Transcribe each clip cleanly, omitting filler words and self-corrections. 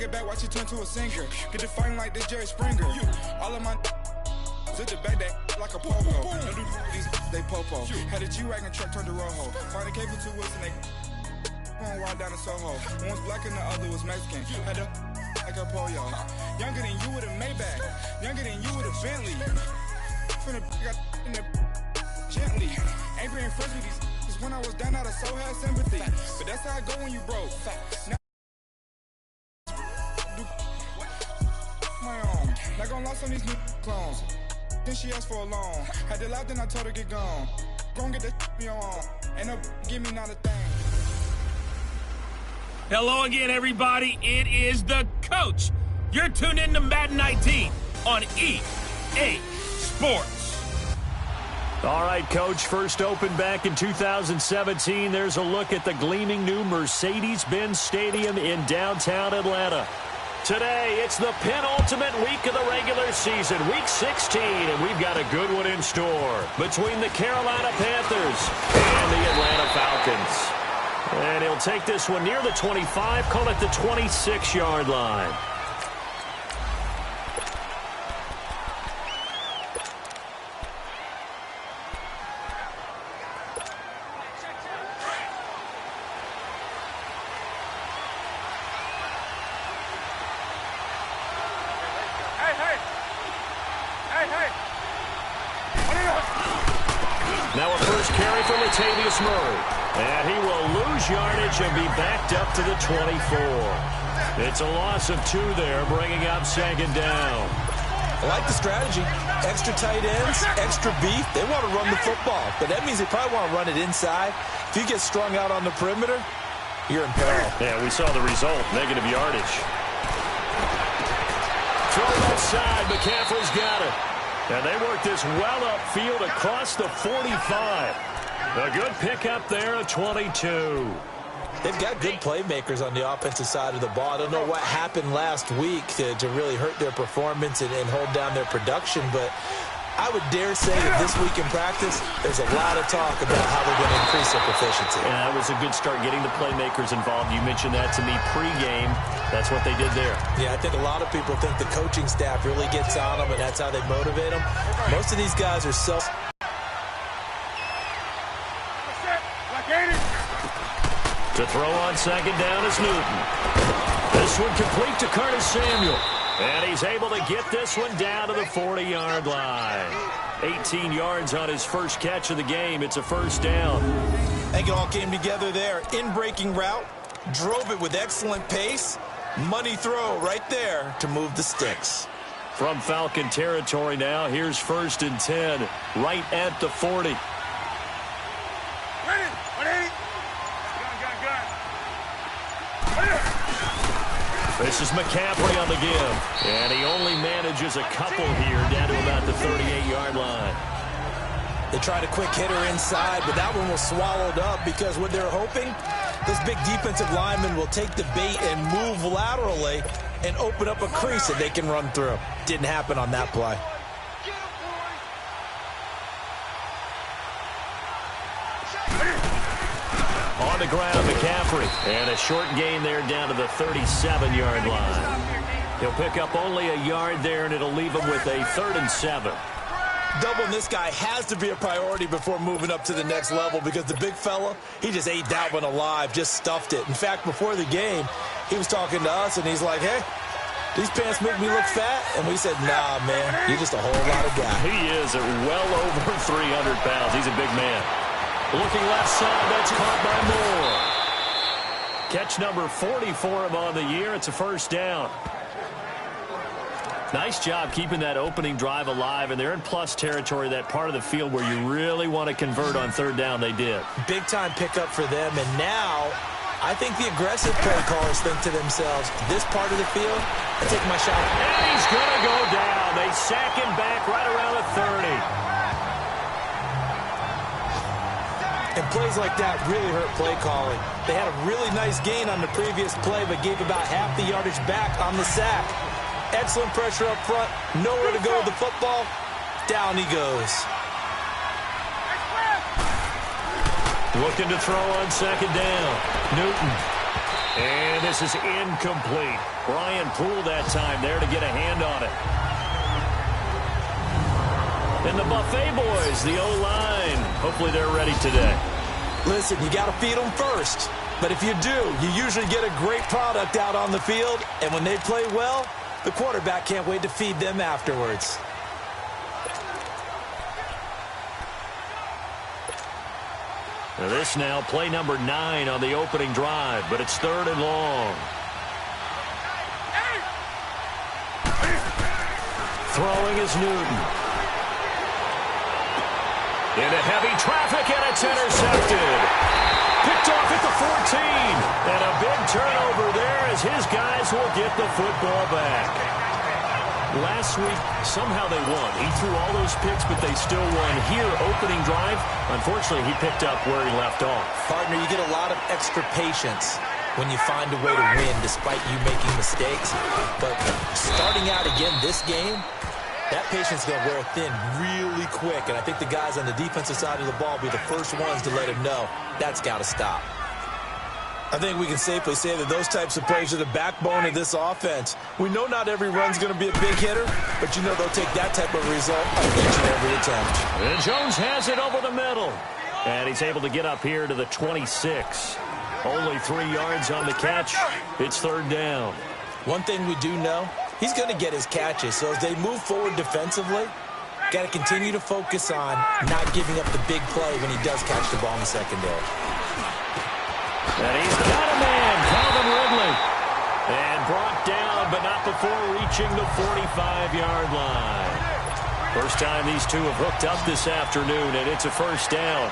it back, watch it turn to a singer. Get the fighting like this Jerry Springer. All of my zip the back that like a popo. No do these they popo. Had a G-Wagon truck turned to Rojo. Find a cable 2 wheels and they going wild down in Soho. One was black and the other was Mexican. Had a like a pollo. Younger than you with a Maybach. Younger than you with a Bentley. From the got in the gently. Ain't been friends with these. Cause when I was down, I so had sympathy. But that's how I go when you broke. Now, my own. Not gonna lost on these new clones. Then she asked for a loan. Had to laugh, then I told her get gone. Gon' get that me on. Ain't no give me not a thing. Hello again, everybody. It is the coach. You're tuned in to Madden 19 on EA Sports. All right, Coach, first opened back in 2017. There's a look at the gleaming new Mercedes-Benz Stadium in downtown Atlanta. Today, it's the penultimate week of the regular season, Week 16, and we've got a good one in store between the Carolina Panthers and the Atlanta Falcons. And he'll take this one near the 25, call it the 26-yard line. Now a first carry for Latavius Murray. And he will lose yardage and be backed up to the 24. It's a loss of 2 there, bringing up second down. I like the strategy. Extra tight ends, extra beef. They want to run the football, but that means they probably want to run it inside. If you get strung out on the perimeter, you're in peril. Yeah, we saw the result, negative yardage. Throw outside, McCaffrey's got it. And they work this well upfield across the 45. A good pickup there at 22. They've got good playmakers on the offensive side of the ball. I don't know what happened last week to really hurt their performance and hold down their production, but I would dare say that this week in practice, there's a lot of talk about how they're going to increase their proficiency. And that was a good start getting the playmakers involved. You mentioned that to me pregame. That's what they did there. Yeah, I think a lot of people think the coaching staff really gets on them, and that's how they motivate them. Most of these guys are To throw on second down is Newton. This one complete to Curtis Samuel. And he's able to get this one down to the 40-yard line. 18 yards on his first catch of the game. It's a first down. I think it all came together there. In-breaking route, drove it with excellent pace. Money throw right there to move the sticks. From Falcon territory now, here's 1st and 10, right at the 40. This is McCaffrey on the give. And he only manages a couple here down to about the 38-yard line. They tried a quick hitter inside, but that one was swallowed up because what they're hoping, this big defensive lineman will take the bait and move laterally and open up a crease that they can run through. Didn't happen on that play. On the ground, McCaffrey. And a short gain there down to the 37-yard line. He'll pick up only a yard there, and it'll leave him with a 3rd and 7. Doubling this guy has to be a priority before moving up to the next level because the big fella, he just ate that one alive, just stuffed it. In fact, before the game, he was talking to us, and he's like, hey, these pants make me look fat? And we said, nah, man, you're just a whole lot of guy. He is at well over 300 pounds. He's a big man. Looking left side, that's caught by Moore. Catch number 40 for him on the year. It's a first down. Nice job keeping that opening drive alive, and they're in plus territory, that part of the field where you really want to convert on 3rd down. They did. Big-time pickup for them, and now I think the aggressive play callers think to themselves, this part of the field, I take my shot. And he's going to go down. They sack him back right around the 30. And plays like that really hurt play calling. They had a really nice gain on the previous play, but gave about half the yardage back on the sack. Excellent pressure up front. Nowhere to go with the football. Down he goes. Looking to throw on second down. Newton. And this is incomplete. Brian Poole that time there to get a hand on it. And the Buffet boys, the O-line, hopefully they're ready today. Listen, you got to feed them first. But if you do, you usually get a great product out on the field. And when they play well, the quarterback can't wait to feed them afterwards. Now this now, play number 9 on the opening drive, but it's 3rd and long. Throwing is Newton. Into heavy traffic, and it's intercepted. Picked off at the 14. And a big turnover there as his guys will get the football back. Last week, somehow they won. He threw all those picks, but they still won. Here, opening drive, unfortunately, he picked up where he left off. Partner, you get a lot of extra patience when you find a way to win despite you making mistakes. But starting out again this game, that patience is going to wear thin really quick. And I think the guys on the defensive side of the ball will be the first ones to let him know that's got to stop. I think we can safely say that those types of plays are the backbone of this offense. We know not every run's going to be a big hitter, but you know they'll take that type of result on each and every attempt. And Jones has it over the middle. And he's able to get up here to the 26. Only 3 yards on the catch. It's 3rd down. One thing we do know, he's going to get his catches. So as they move forward defensively, got to continue to focus on not giving up the big play when he does catch the ball in the secondary. And he's got a man, Calvin Ridley. And brought down, but not before reaching the 45-yard line. First time these two have hooked up this afternoon, and it's a 1st down.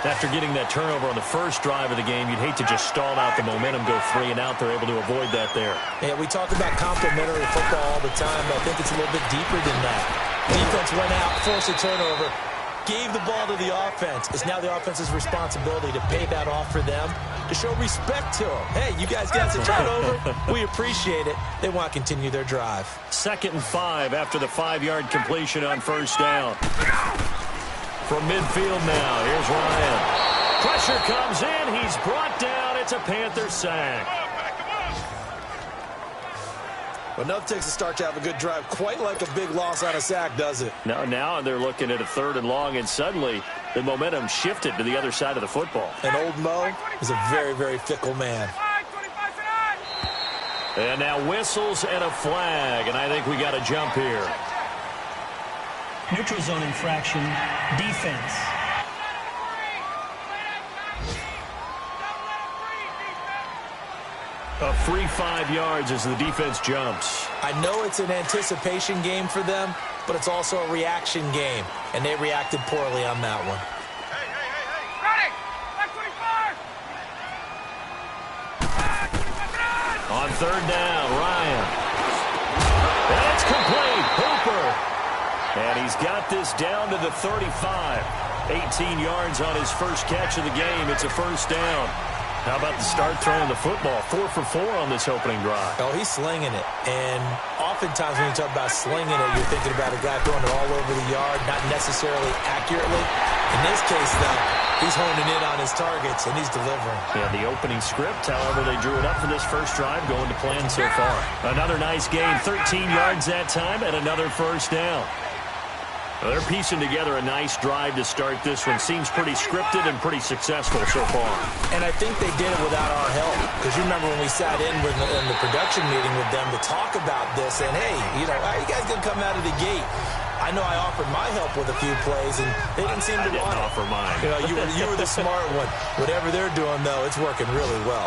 After getting that turnover on the first drive of the game, you'd hate to just stall out the momentum, go 3 and out. They're able to avoid that there. Yeah, we talk about complementary football all the time, but I think it's a little bit deeper than that. Defense went out, forced a turnover, gave the ball to the offense. It's now the offense's responsibility to pay that off for them, to show respect to them. Hey, you guys got the turnover. We appreciate it. They want to continue their drive. 2nd and 5 after the 5-yard completion on 1st down. From midfield now, here's Ryan. Pressure comes in. He's brought down. It's a Panther sack. But nothing takes a start to have a good drive. Quite like a big loss on a sack, does it? No, now they're looking at a 3rd and long, and suddenly the momentum shifted to the other side of the football. And old Mo is a very, very fickle man. And now whistles and a flag, and I think we got a jump here. Neutral zone infraction, defense. A free 5 yards as the defense jumps. I know it's an anticipation game for them, but it's also a reaction game, and they reacted poorly on that one. Ready! On 3rd down, Ryan. And it's complete. Hooper. And he's got this down to the 35. 18 yards on his first catch of the game. It's a 1st down. How about the start throwing the football? 4 for 4 on this opening drive. Oh, he's slinging it. And oftentimes when you talk about slinging it, you're thinking about a guy throwing it all over the yard, not necessarily accurately. In this case, though, he's honing in on his targets, and he's delivering. Yeah, the opening script, however, they drew it up for this first drive, going to plan so far. Another nice gain, 13 yards that time, and another 1st down. Well, they're piecing together a nice drive to start this one. Seems pretty scripted and pretty successful so far. And I think they did it without our help. Because you remember when we sat in the production meeting with them to talk about this, and hey, you know, how you guys going to come out of the gate? I know I offered my help with a few plays, and they didn't seem to want it. I didn't offer mine. You know, you were the smart one. Whatever they're doing, though, it's working really well.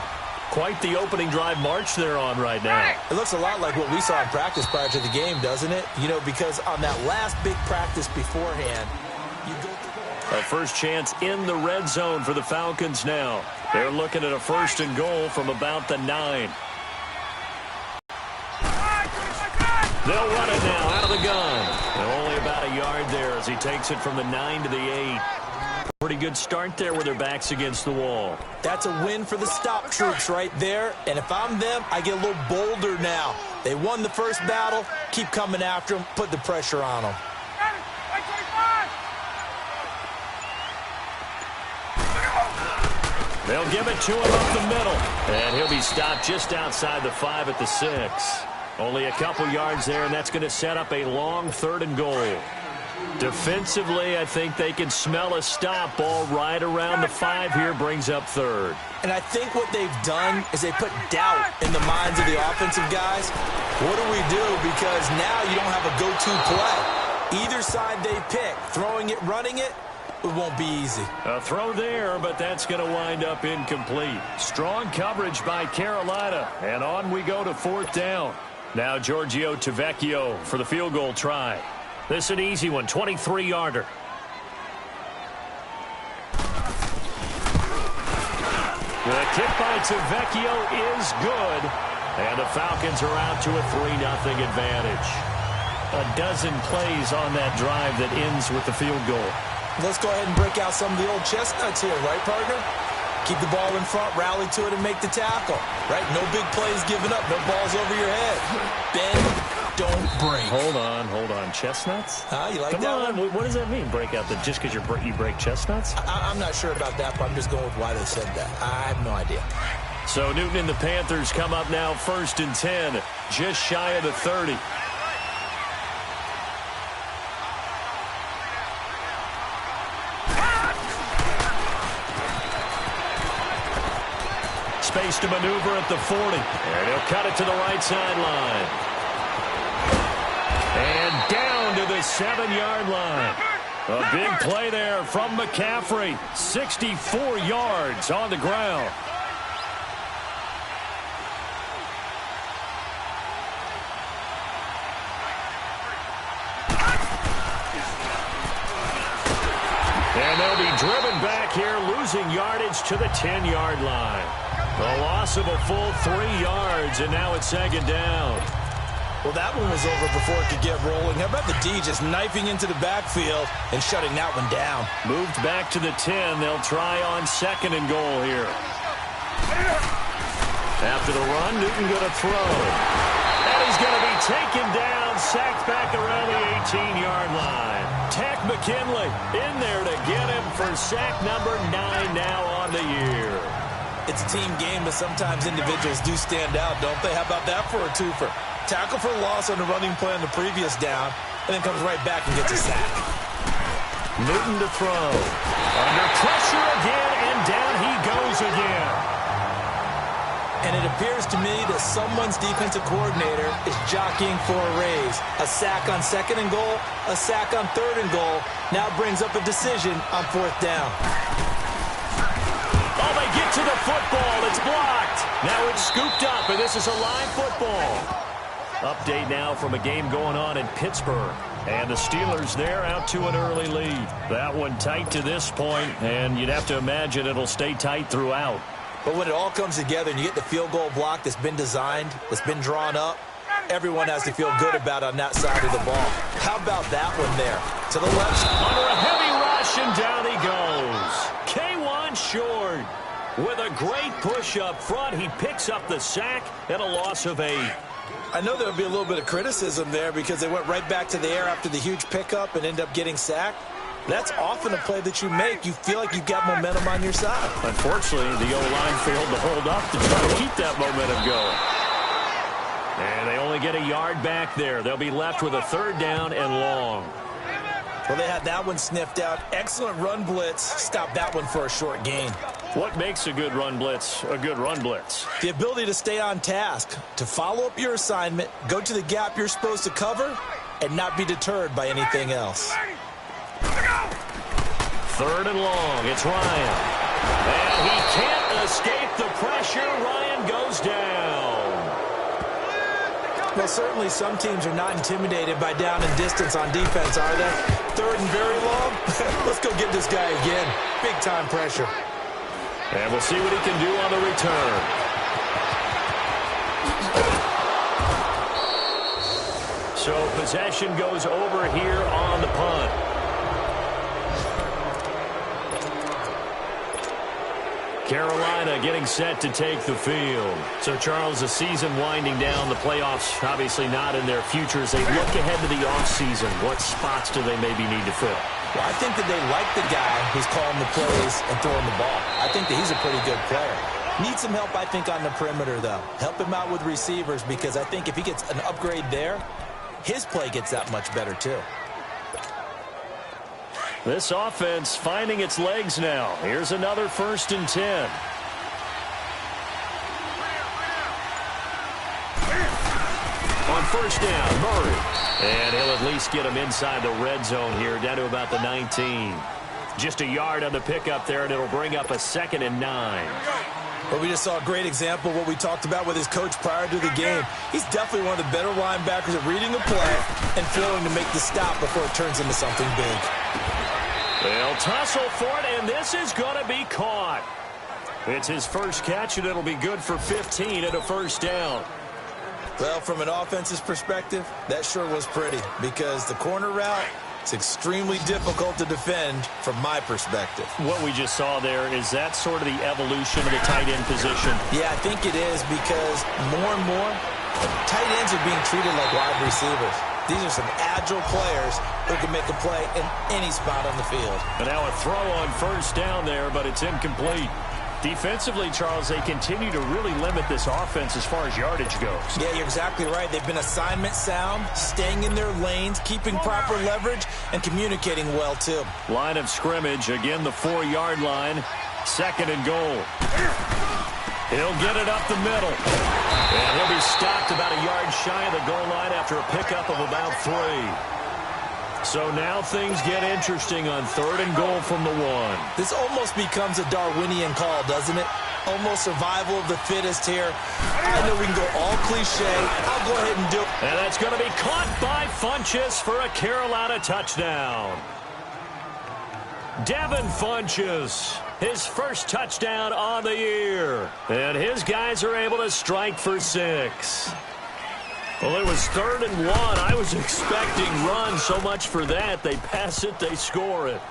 Quite the opening drive march they're on right now. It looks a lot like what we saw in practice prior to the game, doesn't it? You know, because on that last big practice beforehand, you go through. A first chance in the red zone for the Falcons now. They're looking at a 1st and goal from about the 9. They'll run it now out of the gun. And only about a yard there as he takes it from the 9 to the 8. Pretty good start there with their backs against the wall. That's a win for the stop troops right there. And if I'm them, I get a little bolder now. They won the first battle. Keep coming after them. Put the pressure on them. They'll give it to him up the middle. And he'll be stopped just outside the 5 at the 6. Only a couple yards there, and that's going to set up a long 3rd and goal. Defensively, I think they can smell a stop. Ball right around the 5 here brings up 3rd. And I think what they've done is they put doubt in the minds of the offensive guys. What do we do? Because now you don't have a go-to play. Either side they pick, throwing it, running it, it won't be easy. A throw there, but that's going to wind up incomplete. Strong coverage by Carolina, and on we go to 4th down. Now Giorgio Tavecchio for the field goal try. This is an easy one, 23-yarder. The kick by Tavecchio is good, and the Falcons are out to a 3-0 advantage. A dozen plays on that drive that ends with the field goal. Let's go ahead and break out some of the old chestnuts here, right, partner? Keep the ball in front, rally to it, and make the tackle, right? No big plays given up, no balls over your head. Bend, don't break. Hold on. Chestnuts? You like Come that on. one? What does that mean, break out? Just because you break chestnuts? I'm not sure about that, but I'm just going with why they said that. I have no idea. So Newton and the Panthers come up now 1st and 10, just shy of the 30. Space to maneuver at the 40. And he'll cut it to the right sideline. And down to the 7-yard line. A big play there from McCaffrey. 64 yards on the ground. And they'll be driven back here, losing yardage to the 10-yard line. A loss of a full 3 yards, and now it's 2nd down. Well, that one was over before it could get rolling. How about the D just knifing into the backfield and shutting that one down? Moved back to the 10. They'll try on 2nd and goal here. After the run, Newton going to throw. And he's going to be taken down, sacked back around the 18-yard line. Tack McKinley in there to get him for sack number 9 now on the year. It's a team game, but sometimes individuals do stand out, don't they? How about that for a twofer? Tackle for loss on the running play on the previous down, and then comes right back and gets a sack. Newton to throw. Under pressure again, and down he goes again. And it appears to me that someone's defensive coordinator is jockeying for a raise. A sack on 2nd and goal, a sack on 3rd and goal. Now brings up a decision on 4th down. Oh, they get to the football. It's blocked. Now it's scooped up, and this is a live football. Update now from a game going on in Pittsburgh. And the Steelers there out to an early lead. That one tight to this point, and you'd have to imagine it'll stay tight throughout. But when it all comes together and you get the field goal block that's been designed, that's been drawn up, everyone has to feel good about on that side of the ball. How about that one there? To the left. Under a heavy rush, and down he goes. K1 short. With a great push up front, he picks up the sack and a loss of 8. I know there'll be a little bit of criticism there because they went right back to the air after the huge pickup and end up getting sacked. That's often a play that you make. You feel like you've got momentum on your side. Unfortunately, the O-line failed to hold up to try to keep that momentum going. And they only get a yard back there. They'll be left with a 3rd down and long. Well, they had that one sniffed out. Excellent run blitz. Stopped that one for a short gain. What makes a good run blitz a good run blitz? The ability to stay on task, to follow up your assignment, go to the gap you're supposed to cover, and not be deterred by anything else. 3rd and long. It's Ryan. And he can't escape the pressure. Ryan goes down. Well, certainly some teams are not intimidated by down and distance on defense, are they? 3rd and very long? Let's go get this guy again. Big-time pressure. And we'll see what he can do on the return. So possession goes over here on the punt. Carolina getting set to take the field. So, Charles, the season winding down, the playoffs obviously not in their future. As they look ahead to the offseason, what spots do they maybe need to fill? Well, I think that they like the guy who's calling the plays and throwing the ball. I think that he's a pretty good player. Needs some help, I think, on the perimeter, though. Help him out with receivers, because I think if he gets an upgrade there, his play gets that much better, too. This offense finding its legs now. Here's another 1st and 10. On 1st down, Murray. And he'll at least get him inside the red zone here, down to about the 19. Just a yard on the pickup there, and it'll bring up a 2nd and 9. Well, we just saw a great example of what we talked about with his coach prior to the game. He's definitely one of the better linebackers at reading the play and flowing to make the stop before it turns into something big. They'll tussle for it, and this is going to be caught. It's his first catch, and it'll be good for 15 and a 1st down. Well, from an offense's perspective, that sure was pretty, because the corner route is extremely difficult to defend from my perspective. What we just saw there, is that sort of the evolution of the tight end position? Yeah, I think it is, because more and more, tight ends are being treated like wide receivers. These are some agile players who can make a play in any spot on the field. And now a throw on 1st down there, but it's incomplete. Defensively, Charles, they continue to really limit this offense as far as yardage goes. Yeah, you're exactly right. They've been assignment sound, staying in their lanes, keeping proper leverage, and communicating well, too. Line of scrimmage, again the 4-yard line. 2nd and goal. He'll get it up the middle. And he'll be stopped about a yard shy of the goal line after a pickup of about 3. So now things get interesting on 3rd and goal from the 1. This almost becomes a Darwinian call, doesn't it? Almost survival of the fittest here. I know we can go all cliche. I'll go ahead and do it. And that's going to be caught by Funchess for a Carolina touchdown. Devin Funchess, his first touchdown on the year. And his guys are able to strike for 6. Well, it was 3rd and 1. I was expecting run, so much for that. They pass it, they score it.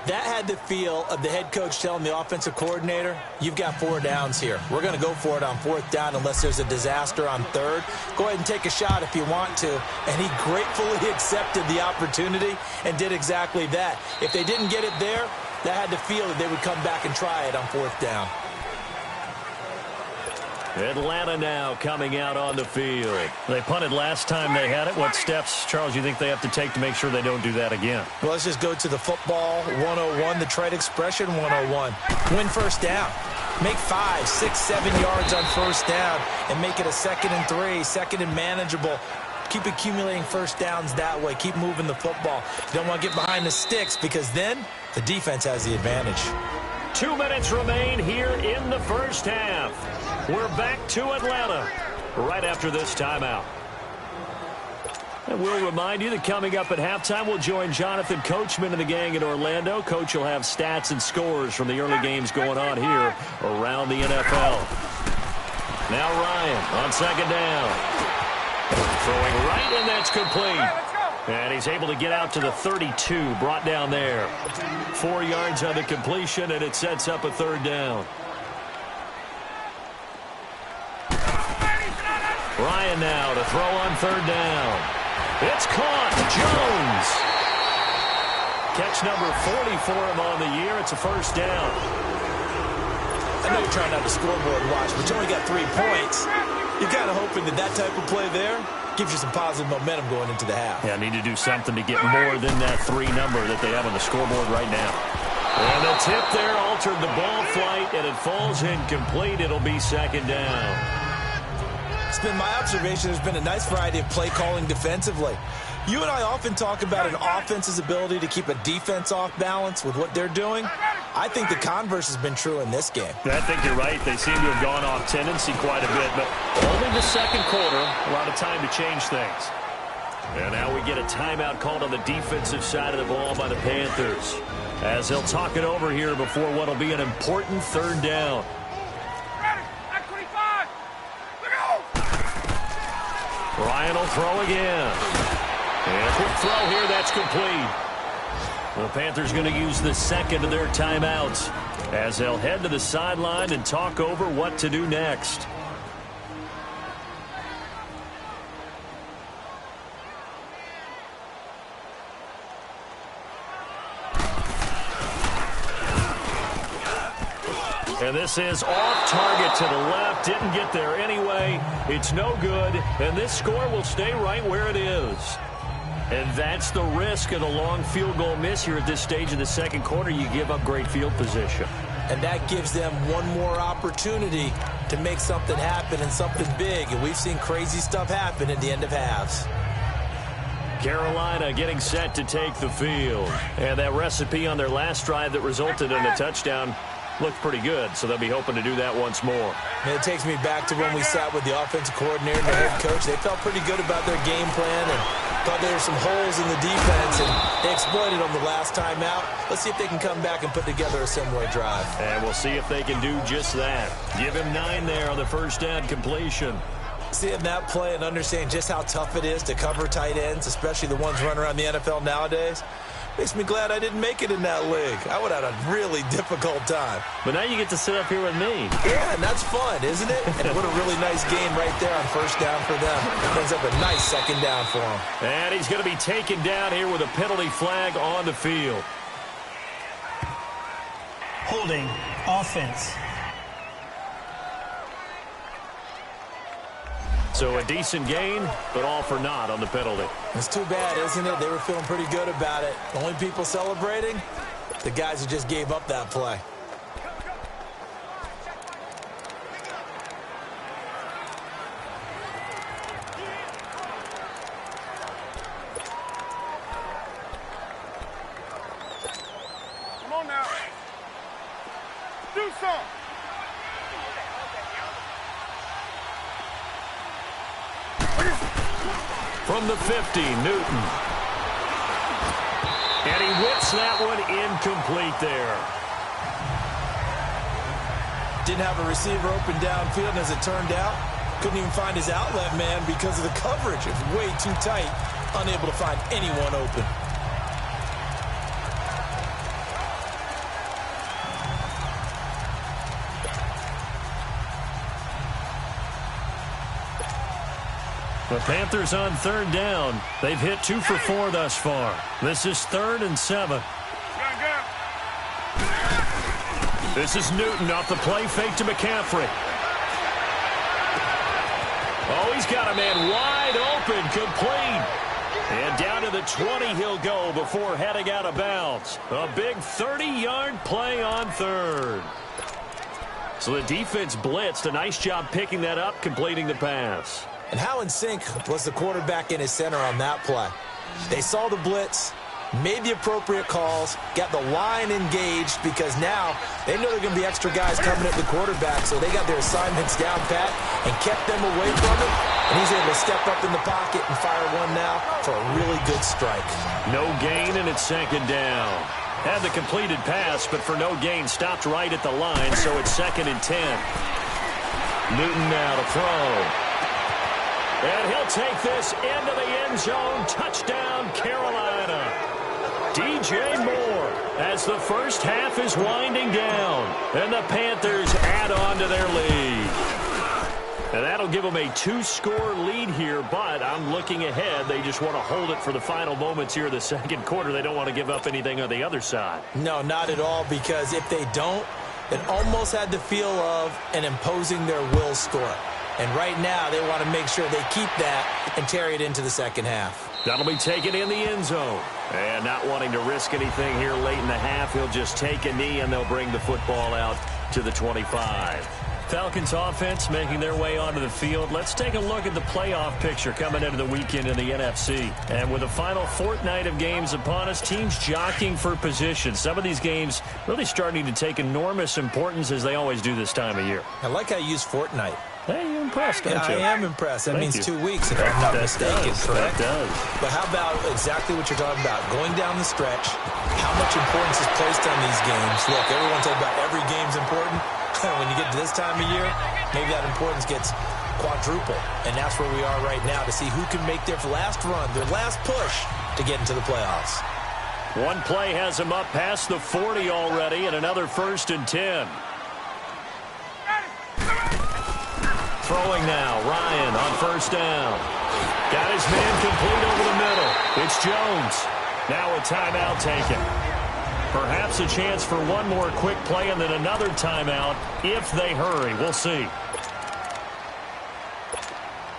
That had the feel of the head coach telling the offensive coordinator, you've got 4 downs here. We're going to go for it on 4th down unless there's a disaster on 3rd. Go ahead and take a shot if you want to. And he gratefully accepted the opportunity and did exactly that. If they didn't get it there, that had the feel that they would come back and try it on 4th down. Atlanta now coming out on the field. They punted last time they had it. What steps, Charles, you think they have to take to make sure they don't do that again? Well, let's just go to the football 101, the trade expression 101. Win 1st down. Make 5, 6, 7 yards on 1st down and make it a 2nd and 3, 2nd and manageable. Keep accumulating 1st downs that way. Keep moving the football. You don't want to get behind the sticks, because then the defense has the advantage. 2 minutes remain here in the 1st half. We're back to Atlanta right after this timeout. And we'll remind you that coming up at halftime, we'll join Jonathan Coachman and the gang in Orlando. Coach will have stats and scores from the early games going on here around the NFL. Now Ryan on 2nd down. Throwing right, and that's complete. And he's able to get out to the 32, brought down there. 4 yards on the completion, and it sets up a 3rd down. Ryan now to throw on 3rd down. It's caught. Jones. Catch number 40 for him on the year. It's a 1st down. I know you're trying not to scoreboard watch, but you only got 3 points. You're kind of hoping that that type of play there gives you some positive momentum going into the half. Yeah, need to do something to get more than that 3 number that they have on the scoreboard right now. And the tip there altered the ball flight, and it falls incomplete. It'll be 2nd down. It's been my observation there's been a nice variety of play calling defensively. You and I often talk about an offense's ability to keep a defense off balance with what they're doing. I think the converse has been true in this game. I think you're right. They seem to have gone off tendency quite a bit, but only the 2nd quarter, a lot of time to change things. And now we get a timeout called on the defensive side of the ball by the Panthers, as they'll talk it over here before what will be an important 3rd down. Ryan will throw again. And quick throw here, that's complete. The Panthers going to use the 2nd of their timeouts as they'll head to the sideline and talk over what to do next. And this is off target to the left. Didn't get there anyway. It's no good. And this score will stay right where it is. And that's the risk of the long field goal miss here at this stage of the second quarter. You give up great field position. And that gives them one more opportunity to make something happen and something big. And we've seen crazy stuff happen at the end of halves. Carolina getting set to take the field. And that recipe on their last drive that resulted in a touchdown looked pretty good, so they'll be hoping to do that once more. And it takes me back to when we sat with the offensive coordinator and the head coach. They felt pretty good about their game plan and thought there were some holes in the defense, and they exploited them the last time out. Let's see if they can come back and put together a similar drive. And we'll see if they can do just that. Give him 9 there on the first down completion. Seeing that play and understanding just how tough it is to cover tight ends, especially the ones running around the NFL nowadays, makes me glad I didn't make it in that league. I would have had a really difficult time. But now you get to sit up here with me. Yeah, and that's fun, isn't it? And what a really nice game right there on first down for them. Ends up a nice second down for him. And he's going to be taken down here with a penalty flag on the field. Holding offense. So a decent gain, but all for naught on the penalty. It's too bad, isn't it? They were feeling pretty good about it. The only people celebrating, the guys who just gave up that play. Come on now. Do something. From the 50, Newton. And he whips that one incomplete there. Didn't have a receiver open downfield, and as it turned out, couldn't even find his outlet man because of the coverage. It was way too tight, unable to find anyone open. The Panthers on third down. They've hit 2 for 4 thus far. This is 3rd and 7. This is Newton off the play fake to McCaffrey. Oh, he's got a man wide open, complete. And down to the 20 he'll go before heading out of bounds. A big 30-yard play on third. So the defense blitzed. A nice job picking that up, completing the pass. And how in sync was the quarterback in his center on that play? They saw the blitz, made the appropriate calls, got the line engaged because now they know there are going to be extra guys coming at the quarterback, so they got their assignments down pat and kept them away from it. And he's able to step up in the pocket and fire one now for a really good strike. No gain, and it's 2nd down. Had the completed pass, but for no gain, stopped right at the line, so it's 2nd and 10. Newton now to throw. And he'll take this into the end zone. Touchdown, Carolina. DJ Moore as the first half is winding down. And the Panthers add on to their lead. And that'll give them a 2-score lead here, but I'm looking ahead. They just want to hold it for the final moments here of the second quarter. They don't want to give up anything on the other side. No, not at all, because if they don't, it almost had the feel of an imposing their will score. And right now, they want to make sure they keep that and carry it into the second half. That'll be taken in the end zone. And not wanting to risk anything here late in the half, he'll just take a knee, and they'll bring the football out to the 25. Falcons offense making their way onto the field. Let's take a look at the playoff picture coming into the weekend in the NFC. And with the final fortnight of games upon us, teams jockeying for position. Some of these games really starting to take enormous importance as they always do this time of year. I like how you use fortnight. Hey, you're impressed, don't you? I am impressed. That means you. 2 weeks, if I'm not mistaken, correct? That does. But how about exactly what you're talking about? Going down the stretch, how much importance is placed on these games. Look, everyone talks about every game's important. When you get to this time of year, maybe that importance gets quadruple. And that's where we are right now, to see who can make their last run, their last push to get into the playoffs. One play has him up past the 40 already, and another 1st and 10. Throwing now, Ryan on 1st down. Got his man complete over the middle. It's Jones. Now a timeout taken. Perhaps a chance for one more quick play and then another timeout if they hurry. We'll see.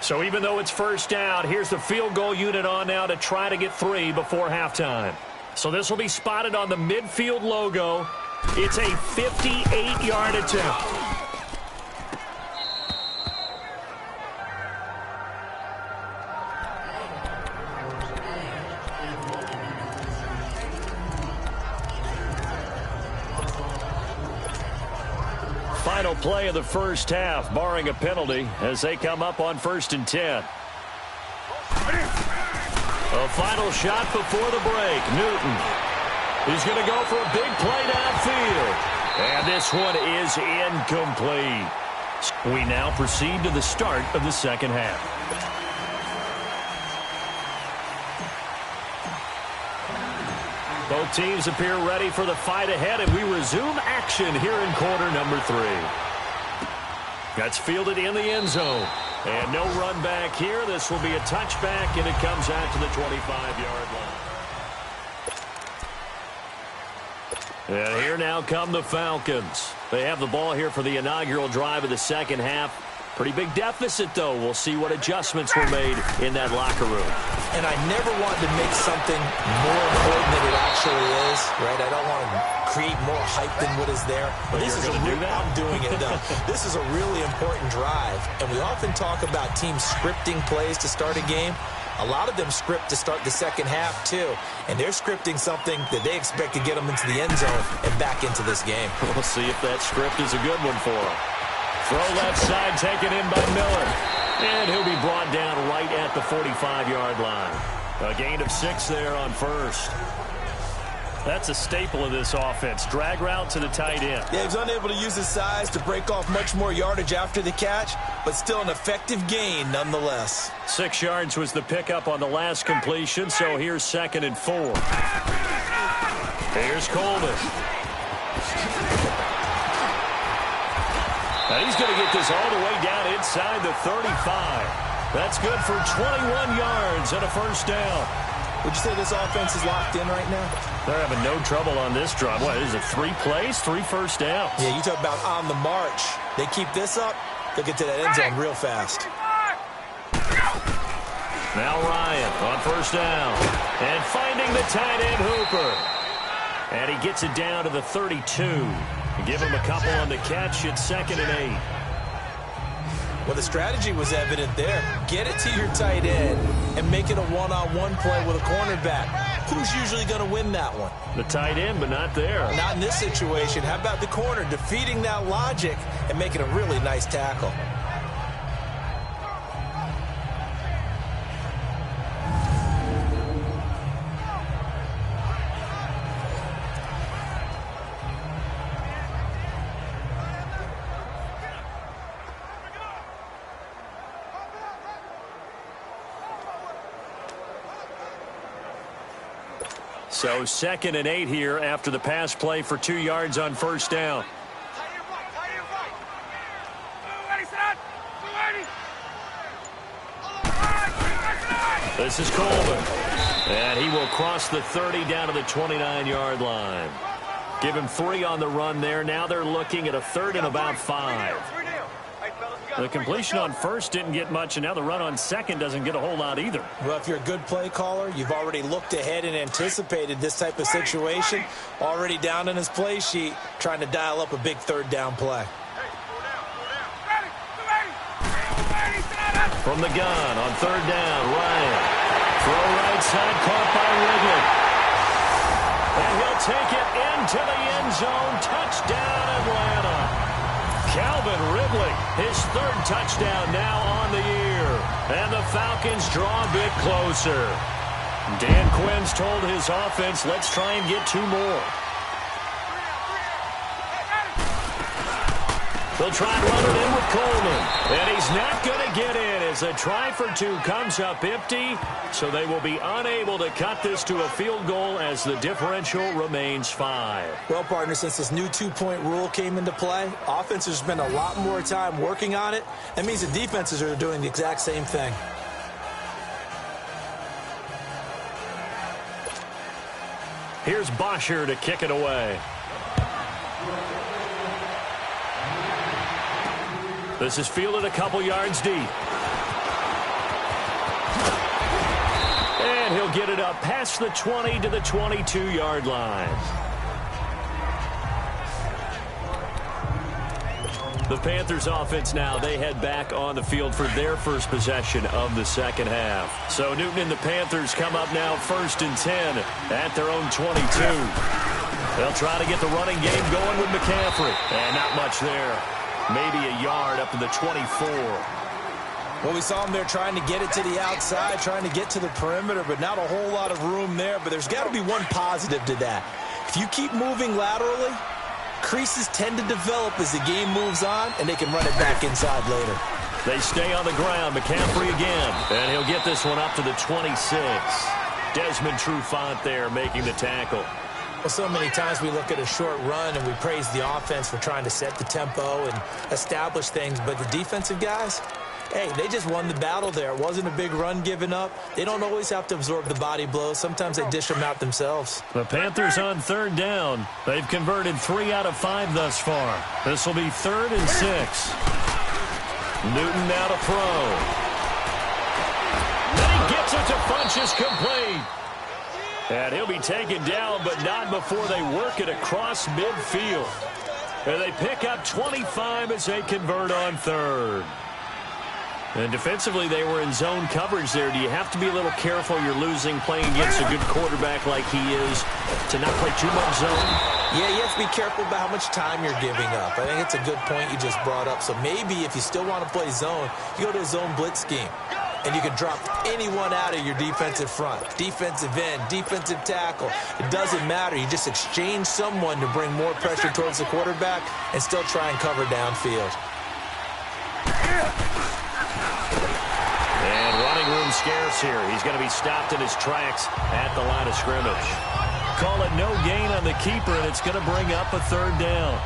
So even though it's first down, here's the field goal unit on now to try to get 3 before halftime. So this will be spotted on the midfield logo. It's a 58-yard attempt. Final play of the first half, barring a penalty, as they come up on 1st and 10. A final shot before the break. Newton. He's going to go for a big play downfield. And this one is incomplete. We now proceed to the start of the second half. Both teams appear ready for the fight ahead, and we resume action here in quarter number 3. That's fielded in the end zone. And no run back here. This will be a touchback, and it comes out to the 25-yard line. And here now come the Falcons. They have the ball here for the inaugural drive of the second half. Pretty big deficit, though. We'll see what adjustments were made in that locker room. And I never want to make something more important than it actually is, right? I don't want to create more hype than what is there. But this is I'm doing it, though. This is a really important drive. And we often talk about teams scripting plays to start a game. A lot of them script to start the second half, too. And they're scripting something that they expect to get them into the end zone and back into this game. We'll see if that script is a good one for them. Throw left side, taken in by Miller. And he'll be brought down right at the 45-yard line. A gain of 6 there on first. That's a staple of this offense. Drag route to the tight end. Yeah, he's unable to use his size to break off much more yardage after the catch, but still an effective gain nonetheless. 6 yards was the pickup on the last completion, so here's 2nd and 4. Here's Coleman. And he's going to get this all the way down inside the 35. That's good for 21 yards and a first down. Would you say this offense is locked in right now? They're having no trouble on this drive. What, is it 3 plays, 3 first downs? Yeah, you talk about on the march. They keep this up, they'll get to that end zone real fast. Now Ryan on first down. And finding the tight end Hooper. And he gets it down to the 32. Give him a couple on the catch. It's 2nd and 8. Well, the strategy was evident there. Get it to your tight end and make it a one-on-one play with a cornerback. Who's usually going to win that one? The tight end, but not there. Not in this situation. How about the corner defeating that logic and making a really nice tackle? So 2nd and 8 here after the pass play for 2 yards on first down. This is Coleman. And he will cross the 30 down to the 29-yard line. Give him 3 on the run there. Now they're looking at a 3rd and about 5. The completion on first didn't get much, and now the run on second doesn't get a whole lot either. Well, if you're a good play caller, you've already looked ahead and anticipated this type of situation. Already down in his play sheet, trying to dial up a big 3rd down play. From the gun on 3rd down, Ryan. Throw right side, caught by Ridley. And he'll take it into the end zone. Touchdown, Atlanta. Calvin Ridley, his 3rd touchdown now on the year. And the Falcons draw a bit closer. Dan Quinn's told his offense, let's try and get 2 more. They'll try and run it in with Coleman. And he's not going to get in as a try for 2 comes up empty. So they will be unable to cut this to a field goal as the differential remains 5. Well, partner, since this new 2-point rule came into play, offenses spend a lot more time working on it. That means the defenses are doing the exact same thing. Here's Bosher to kick it away. This is fielded a couple yards deep. And he'll get it up past the 20 to the 22-yard line. The Panthers offense now, they head back on the field for their first possession of the second half. So Newton and the Panthers come up now 1st and 10 at their own 22. They'll try to get the running game going with McCaffrey. And not much there. Maybe a yard up to the 24. Well, we saw him there trying to get it to the outside, trying to get to the perimeter, but not a whole lot of room there. But there's got to be one positive to that. If you keep moving laterally, creases tend to develop as the game moves on, and they can run it back inside later. They stay on the ground. McCaffrey again. And he'll get this one up to the 26. Desmond Trufant there making the tackle. Well, so many times we look at a short run and we praise the offense for trying to set the tempo and establish things, but the defensive guys, hey, they just won the battle there. It wasn't a big run given up. They don't always have to absorb the body blows. Sometimes they dish them out themselves. The Panthers on 3rd down. They've converted 3 out of 5 thus far. This will be 3rd and 6. Newton now to throw. And he gets it to Funchess complete. And he'll be taken down, but not before they work it across midfield. And they pick up 25 as they convert on 3rd. And defensively, they were in zone coverage there. Do you have to be a little careful? You're losing playing against a good quarterback like he is to not play too much zone? Yeah, you have to be careful about how much time you're giving up. I think it's a good point you just brought up. So maybe if you still want to play zone, you go to a zone blitz scheme. And you can drop anyone out of your defensive front. Defensive end, defensive tackle. It doesn't matter. You just exchange someone to bring more pressure towards the quarterback and still try and cover downfield. And running room scarce here. He's going to be stopped in his tracks at the line of scrimmage. Call it no gain on the keeper, and it's going to bring up a 3rd down.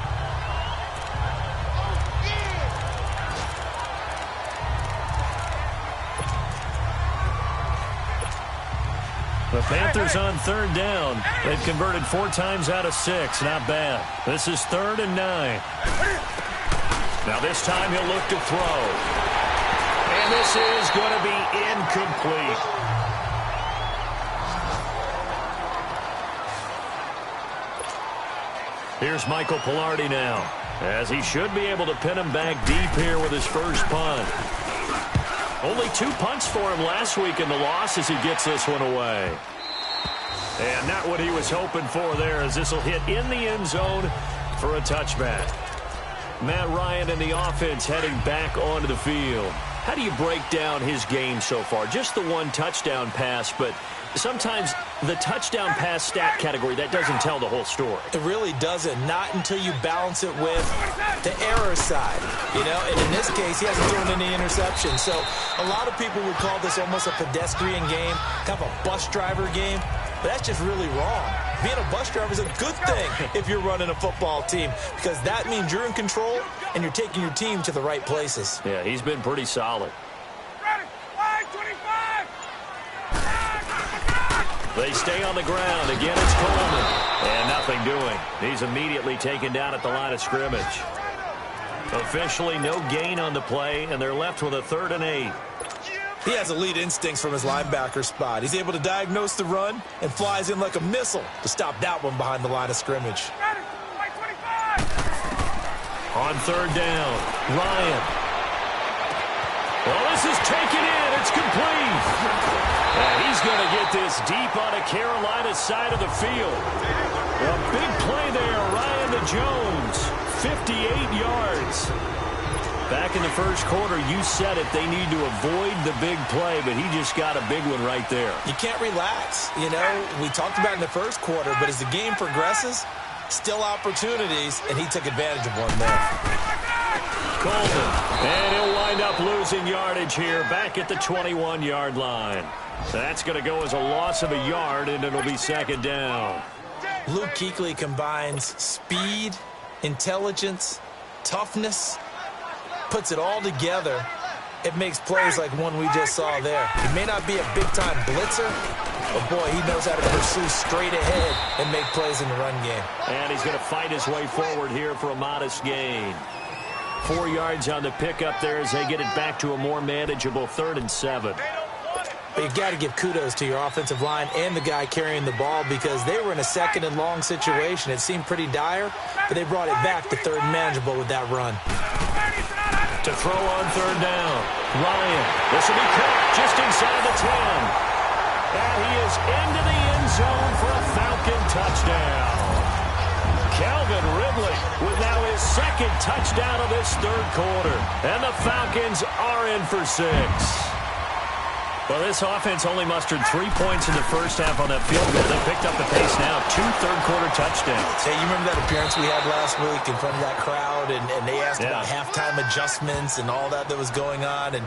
The Panthers on 3rd down. They've converted 4 times out of 6. Not bad. This is 3rd and 9. Now this time he'll look to throw. And this is going to be incomplete. Here's Michael Pilardi now, as he should be able to pin him back deep here with his first punt. Only 2 punts for him last week in the loss as he gets this one away. And not what he was hoping for there, as this will hit in the end zone for a touchback. Matt Ryan and the offense heading back onto the field. How do you break down his game so far? Just the 1 touchdown pass, but sometimes the touchdown pass stat category, that doesn't tell the whole story. It really doesn't. Not until you balance it with the error side. You know, and in this case, he hasn't thrown any interceptions. So a lot of people would call this almost a pedestrian game, kind of a bus driver game. But that's just really wrong. Being a bus driver is a good thing if you're running a football team, because that means you're in control and you're taking your team to the right places. Yeah, he's been pretty solid. They stay on the ground. Again, it's Coleman. And nothing doing. He's immediately taken down at the line of scrimmage. Officially no gain on the play, and they're left with a 3rd and 8. He has elite instincts from his linebacker spot. He's able to diagnose the run and flies in like a missile to stop that one behind the line of scrimmage. On 3rd down, Ryan. Well, this is taken in. It's complete. And he's going to get this deep on a Carolina side of the field. A big play there, Ryan to Jones. 58 yards. Back in the first quarter, you said it, they need to avoid the big play, but he just got a big one right there. You can't relax. You know, we talked about in the first quarter, but as the game progresses, still opportunities, and he took advantage of one there. Coleman, and he'll wind up losing yardage here back at the 21-yard line. That's going to go as a loss of a yard, and it'll be 2nd down. Luke Kuechly combines speed, intelligence, toughness, puts it all together. It makes plays like one we just saw there. He may not be a big-time blitzer, But, boy, he knows how to pursue straight ahead and make plays in the run game. And he's going to fight his way forward here for a modest gain. 4 yards on the pickup there as they get it back to a more manageable 3rd and 7. But you've got to give kudos to your offensive line and the guy carrying the ball because they were in a 2nd and long situation. It seemed pretty dire, but they brought it back to 3rd and manageable with that run. To throw on 3rd down. Ryan, this will be caught just inside the 10. And he is into the end zone for a Falcon touchdown. Calvin Ridley with now his 2nd touchdown of this 3rd quarter. And the Falcons are in for 6. Well, this offense only mustered 3 points in the first half on that field goal. They picked up the pace now. 2 third-quarter touchdowns. Hey, you remember that appearance we had last week in front of that crowd, and they asked about halftime adjustments and all that was going on, and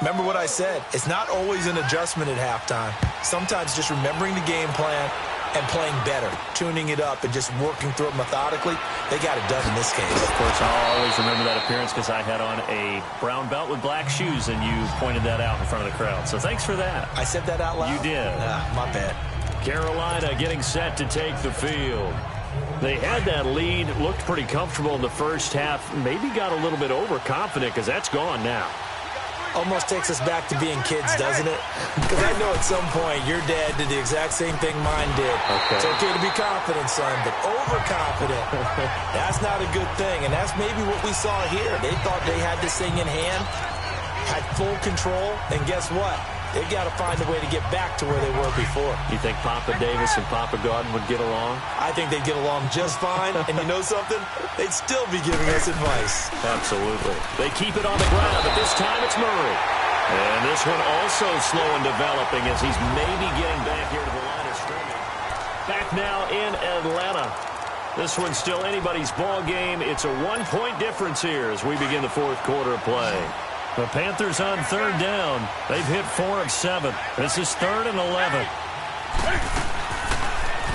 remember what I said. It's not always an adjustment at halftime. Sometimes just remembering the game plan and playing better, tuning it up and just working through it methodically. They got it done in this case. Of course, I'll always remember that appearance because I had on a brown belt with black shoes, and you pointed that out in front of the crowd. So thanks for that. I said that out loud? You did. My bad. Carolina getting set to take the field. They had that lead, looked pretty comfortable in the first half, maybe got a little bit overconfident because that's gone now. Almost takes us back to being kids, doesn't it? Because I know at some point your dad did the exact same thing mine did. Okay. It's okay to be confident, son, but overconfident, that's not a good thing. And that's maybe what we saw here. They thought they had this thing in hand, had full control, and guess what? They got to find a way to get back to where they were before. You think Papa Davis and Papa Gordon would get along? I think they'd get along just fine. And you know something? They'd still be giving us advice. Absolutely. They keep it on the ground, but this time it's Murray. And this one also slow in developing as he's maybe getting back here to the line of scrimmage. Back now in Atlanta. This one's still anybody's ball game. It's a 1-point difference here as we begin the 4th quarter of play. The Panthers on 3rd down. They've hit 4 of 7. This is 3rd and 11.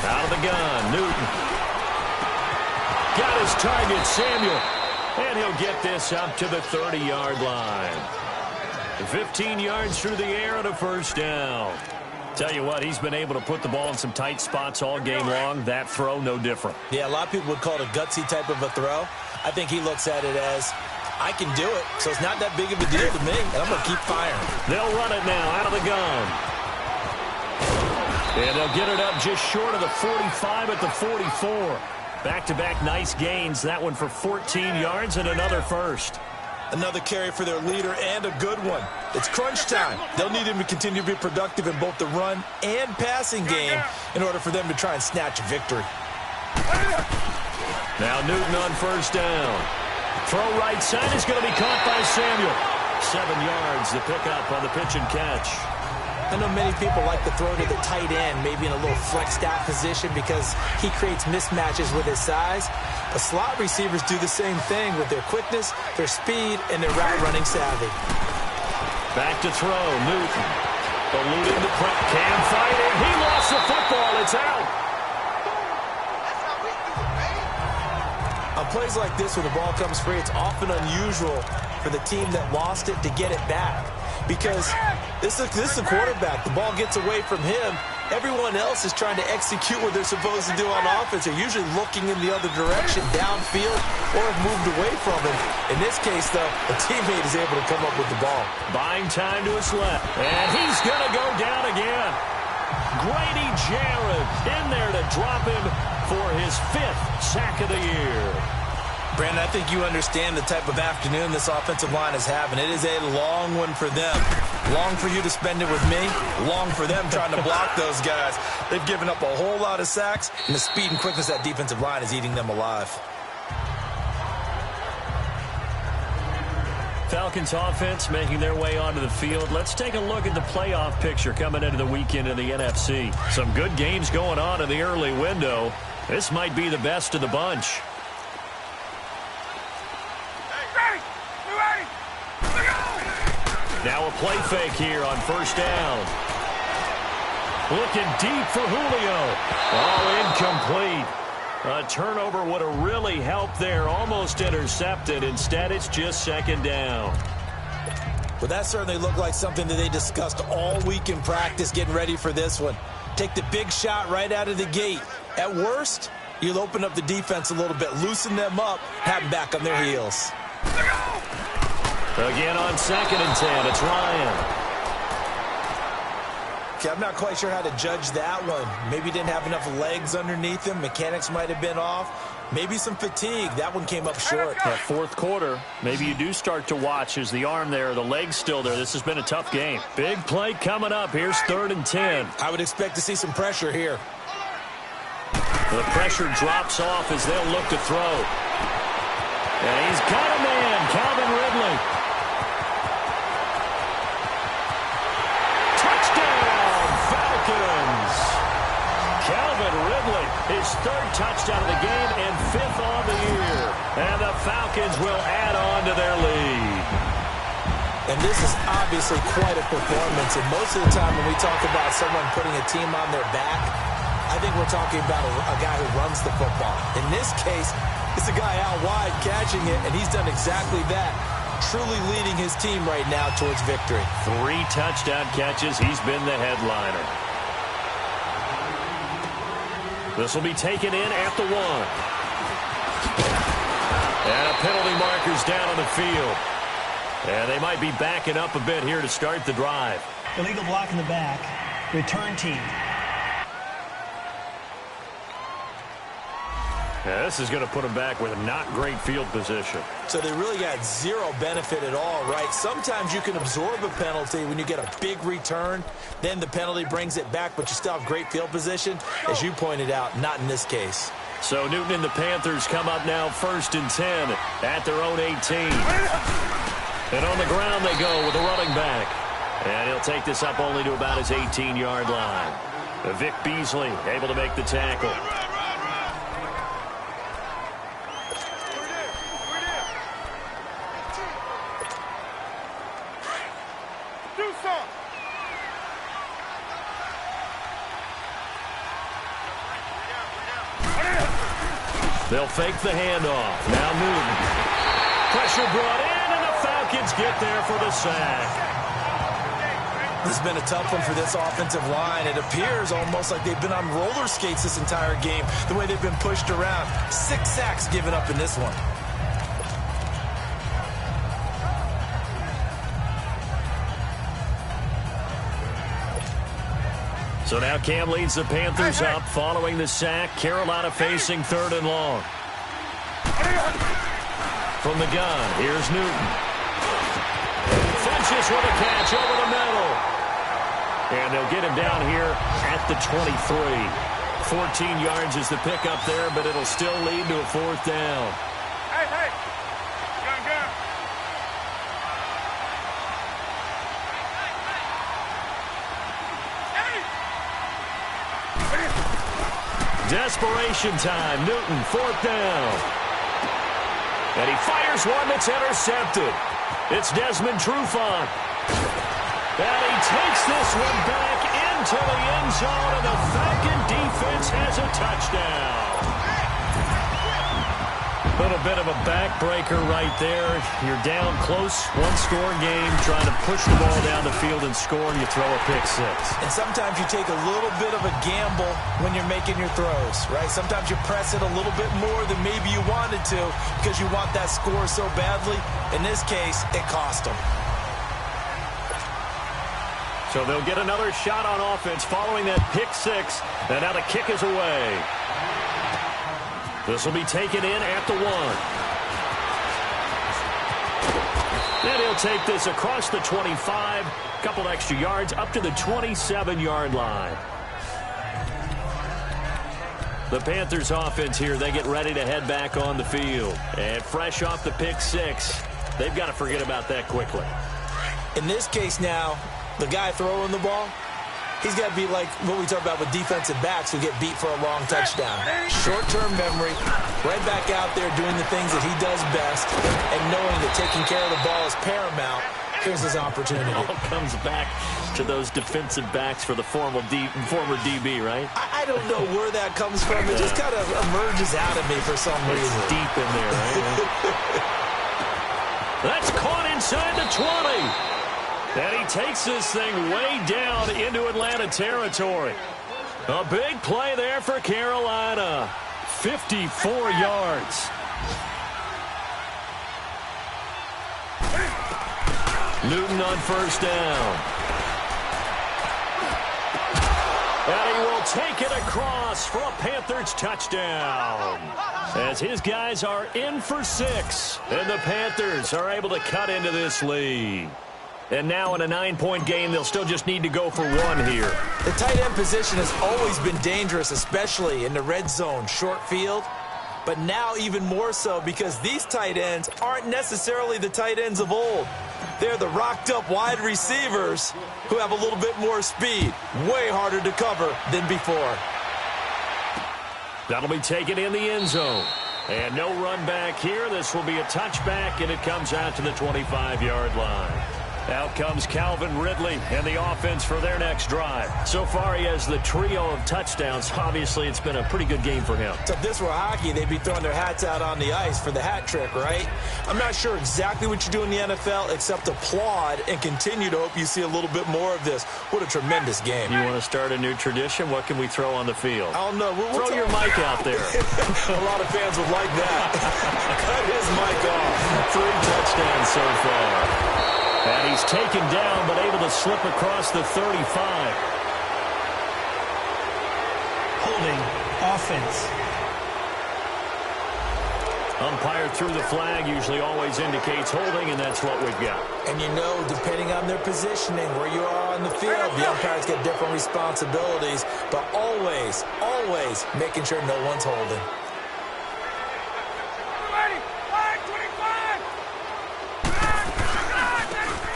Out of the gun, Newton. Got his target, Samuel. And he'll get this up to the 30-yard line. 15 yards through the air and a 1st down. Tell you what, he's been able to put the ball in some tight spots all game long. That throw, no different. Yeah, a lot of people would call it a gutsy type of a throw. I think he looks at it as, I can do it, so it's not that big of a deal to me, and I'm going to keep firing. They'll run it now out of the gun. And they'll get it up just short of the 45 at the 44. Back-to-back nice gains. That one for 14 yards and another 1st. Another carry for their leader and a good one. It's crunch time. They'll need him to continue to be productive in both the run and passing game in order for them to try and snatch a victory. Now Newton on 1st down. Throw right side is going to be caught by Samuel. 7 yards, the pickup on the pitch and catch. I know many people like to throw to the tight end, maybe in a little flexed out position because he creates mismatches with his size. But slot receivers do the same thing with their quickness, their speed, and their route running savvy. Back to throw, Newton. Eluding the prep, Cam fighting. He lost the football, it's out. On plays like this where the ball comes free, it's often unusual for the team that lost it to get it back. Because this is a quarterback. The ball gets away from him. Everyone else is trying to execute what they're supposed to do on offense. They're usually looking in the other direction, downfield, or have moved away from him. In this case, though, a teammate is able to come up with the ball. Buying time to his left. And he's going to go down again. Grady Jarrett in there to drop him for his 5th sack of the year. Brandon, I think you understand the type of afternoon this offensive line is having. It is a long one for them. Long for you to spend it with me. Long for them trying to block those guys. They've given up a whole lot of sacks, and the speed and quickness of that defensive line is eating them alive. Falcons offense making their way onto the field. Let's take a look at the playoff picture coming into the weekend in the NFC. Some good games going on in the early window. This might be the best of the bunch. Now a play fake here on 1st down. Looking deep for Julio. All incomplete. A turnover would have really helped there. Almost intercepted. Instead, it's just 2nd down. Well, that certainly looked like something that they discussed all week in practice getting ready for this one. Take the big shot right out of the gate. At worst, you'll open up the defense a little bit, loosen them up, have them back on their heels. Again on 2nd and 10, it's Ryan. Okay, I'm not quite sure how to judge that one. Maybe he didn't have enough legs underneath him. Mechanics might have been off. Maybe some fatigue. That one came up short. That 4th quarter, maybe you do start to watch as the arm there, the leg's still there. This has been a tough game. Big play coming up. Here's 3rd and 10. I would expect to see some pressure here. The pressure drops off as they'll look to throw. And he's got a man, Calvin Ridley. Touchdown, Falcons! Calvin Ridley, his 3rd touchdown of the game and 5th on the year. And the Falcons will add on to their lead. And this is obviously quite a performance. And most of the time when we talk about someone putting a team on their back, I think we're talking about a guy who runs the football. In this case, it's a guy out wide catching it, and he's done exactly that. Truly leading his team right now towards victory. 3 touchdown catches. He's been the headliner. This will be taken in at the 1. And a penalty marker's down on the field. And they might be backing up a bit here to start the drive. Illegal block in the back. Return team. Yeah, this is going to put them back with not great field position. So they really got zero benefit at all, right? Sometimes you can absorb a penalty when you get a big return. Then the penalty brings it back, but you still have great field position. As you pointed out, not in this case. So Newton and the Panthers come up now 1st and 10 at their own 18. And on the ground they go with a running back. And he'll take this up only to about his 18-yard line. Vic Beasley able to make the tackle. They'll fake the handoff. Now Newton. Pressure brought in, and the Falcons get there for the sack. This has been a tough one for this offensive line. It appears almost like they've been on roller skates this entire game, the way they've been pushed around. 6 sacks given up in this one. So now Cam leads the Panthers up following the sack. Carolina facing 3rd and long. From the gun, here's Newton. Funches with a catch over the middle. And they'll get him down here at the 23. 14 yards is the pickup there, but it'll still lead to a 4th down. Hey. Gun. Desperation time. Newton, 4th down. And he fires one that's intercepted. It's Desmond Trufant. And he takes this one back into the end zone, and the Falcon defense has a touchdown. A little bit of a backbreaker right there. You're down close, 1-score game, trying to push the ball down the field and score, and you throw a pick 6. And sometimes you take a little bit of a gamble when you're making your throws, right? Sometimes you press it a little bit more than maybe you wanted to because you want that score so badly. In this case, it cost them. So they'll get another shot on offense following that pick 6, and now the kick is away. This will be taken in at the 1. Then he'll take this across the 25, a couple extra yards, up to the 27-yard line. The Panthers offense here, they get ready to head back on the field. And fresh off the pick 6, they've got to forget about that quickly. In this case now, the guy throwing the ball, he's got to be like what we talk about with defensive backs who get beat for a long touchdown. Short-term memory, right back out there doing the things that he does best, and knowing that taking care of the ball is paramount. Here's his opportunity. It all comes back to those defensive backs for the former DB, right? I don't know where that comes from. It just kind of emerges out of me for some reason. It's deep in there, right? That's caught inside the 20. And he takes this thing way down into Atlanta territory. A big play there for Carolina. 54 yards. Newton on first down. And he will take it across for a Panthers touchdown. As his guys are in for 6. And the Panthers are able to cut into this lead. And now in a 9-point game, they'll still just need to go for 1 here. The tight end position has always been dangerous, especially in the red zone, short field. But now even more so because these tight ends aren't necessarily the tight ends of old. They're the rocked-up wide receivers who have a little bit more speed. Way harder to cover than before. That'll be taken in the end zone. And no run back here. This will be a touchback, and it comes out to the 25-yard line. Out comes Calvin Ridley and the offense for their next drive. So far, he has the trio of touchdowns. Obviously, it's been a pretty good game for him. So if this were hockey, they'd be throwing their hats out on the ice for the hat trick, right? I'm not sure exactly what you do in the NFL except applaud and continue to hope you see a little bit more of this. What a tremendous game. You want to start a new tradition? What can we throw on the field? I don't know. Throw your mic out there. A lot of fans would like that. Cut his mic off. 3 touchdowns so far. And he's taken down, but able to slip across the 35. Holding offense. Umpire threw the flag, usually always indicates holding, and that's what we've got. And you know, depending on their positioning, where you are on the field, the umpires get different responsibilities, but always, always making sure no one's holding.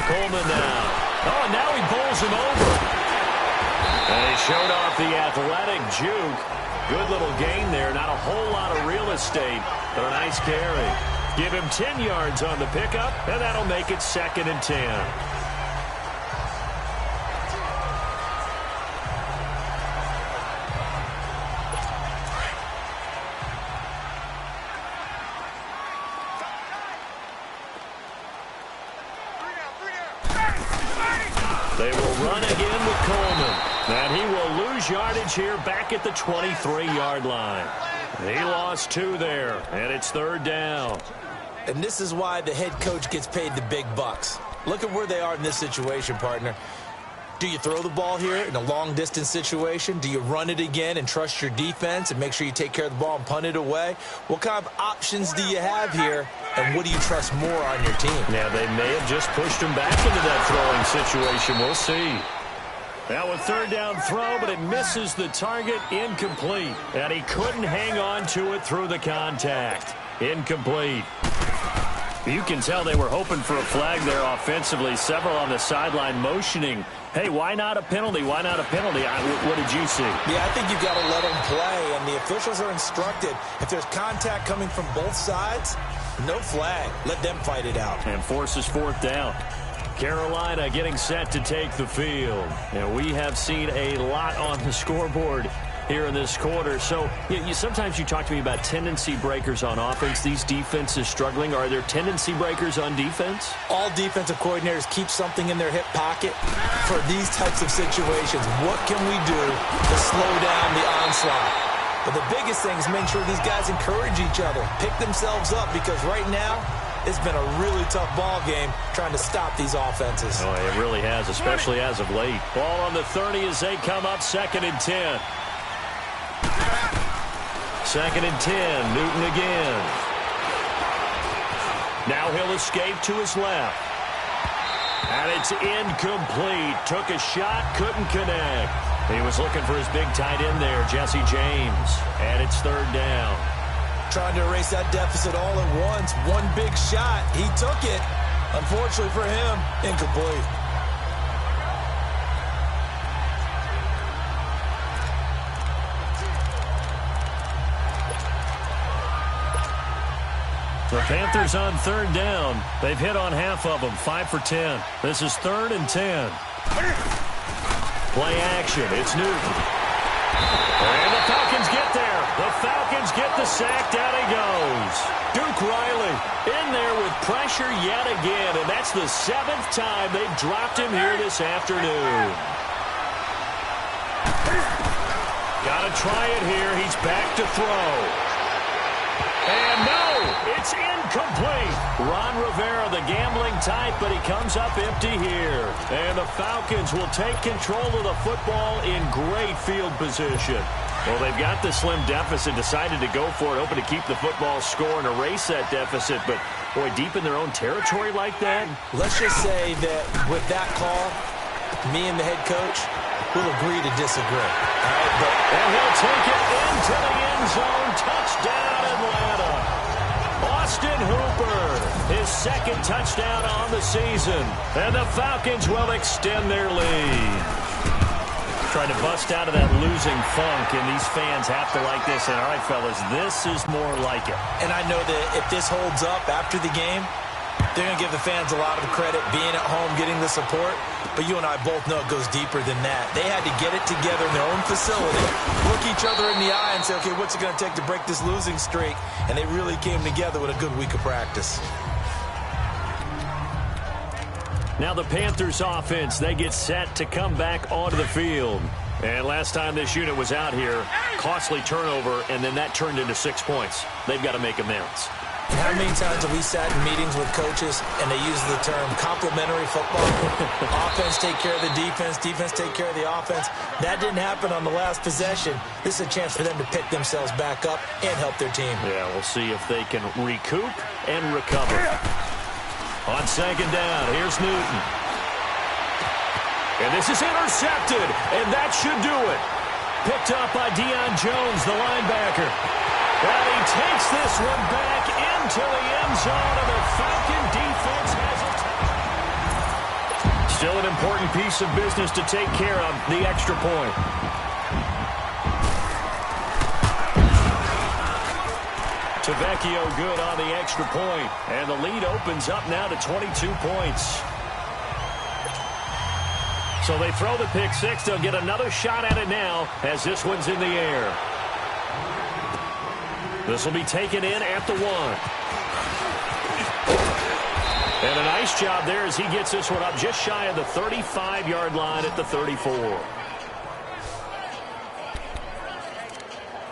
Coleman now. Oh, now he bowls him over. And he showed off the athletic juke. Good little gain there. Not a whole lot of real estate, but a nice carry. Give him 10 yards on the pickup, and that'll make it 2nd and 10. They will run again with Coleman. And he will lose yardage here back at the 23-yard line. He lost 2 there, and it's 3rd down. And this is why the head coach gets paid the big bucks. Look at where they are in this situation, partner. Do you throw the ball here in a long-distance situation? Do you run it again and trust your defense and make sure you take care of the ball and punt it away? What kind of options do you have here, and what do you trust more on your team? Yeah, they may have just pushed him back into that throwing situation. We'll see. Now a 3rd down throw, but it misses the target. Incomplete. And he couldn't hang on to it through the contact. Incomplete. You can tell they were hoping for a flag there offensively. Several on the sideline motioning. Hey, why not a penalty? Why not a penalty? What did you see? Yeah, I think you've got to let them play, and the officials are instructed. If there's contact coming from both sides, no flag. Let them fight it out. And forces 4th down. Carolina getting set to take the field. And we have seen a lot on the scoreboard here in this quarter. So sometimes you talk to me about tendency breakers on offense. These defenses struggling. Are there tendency breakers on defense? All defensive coordinators keep something in their hip pocket for these types of situations. What can we do to slow down the onslaught? But the biggest thing is make sure these guys encourage each other, pick themselves up, because right now it's been a really tough ball game trying to stop these offenses. Oh, it really has, especially as of late. Ball on the 30 as they come up 2nd and 10. 2nd and 10, Newton again. Now he'll escape to his left. And it's incomplete. Took a shot, couldn't connect. He was looking for his big tight end there, Jesse James. And it's 3rd down. Trying to erase that deficit all at once. One big shot. He took it. Unfortunately for him, incomplete. The Panthers on 3rd down. They've hit on half of them, 5 for 10. This is 3rd and 10. Play action. It's Newton. And the Falcons get there. The Falcons get the sack. Down he goes. Duke Riley in there with pressure yet again, and that's the 7th time they've dropped him here this afternoon. Got to try it here. He's back to throw. And no, it's incomplete. Ron Rivera, the gambling type, but he comes up empty here. And the Falcons will take control of the football in great field position. Well, they've got the slim deficit, decided to go for it, hoping to keep the football score and erase that deficit. But, boy, deep in their own territory like that? Let's just say that with that call, me and the head coach will agree to disagree. All right, and he'll take it into the end zone. Touchdown, Atlanta. Austin Hooper, his 2nd touchdown on the season. And the Falcons will extend their lead. Trying to bust out of that losing funk, and these fans have to like this. And, all right, fellas, this is more like it. And I know that if this holds up after the game, they're going to give the fans a lot of credit, being at home, getting the support. But you and I both know it goes deeper than that. They had to get it together in their own facility, look each other in the eye and say, okay, what's it going to take to break this losing streak? And they really came together with a good week of practice. Now the Panthers offense, they get set to come back onto the field. And last time this unit was out here, costly turnover, and then that turned into 6 points. They've got to make amends. And how many times have we sat in meetings with coaches and they use the term complementary football? Offense take care of the defense, defense take care of the offense. That didn't happen on the last possession. This is a chance for them to pick themselves back up and help their team. Yeah, we'll see if they can recoup and recover. On 2nd down, here's Newton. And this is intercepted, and that should do it. Picked up by Deion Jones, the linebacker. And he takes this one back into the end zone, and the Falcon defense has it. Still an important piece of business to take care of, the extra point. Tavecchio good on the extra point, and the lead opens up now to 22 points. So they throw the pick six. They'll get another shot at it now as this one's in the air. This will be taken in at the 1. And a nice job there as he gets this one up just shy of the 35-yard line at the 34.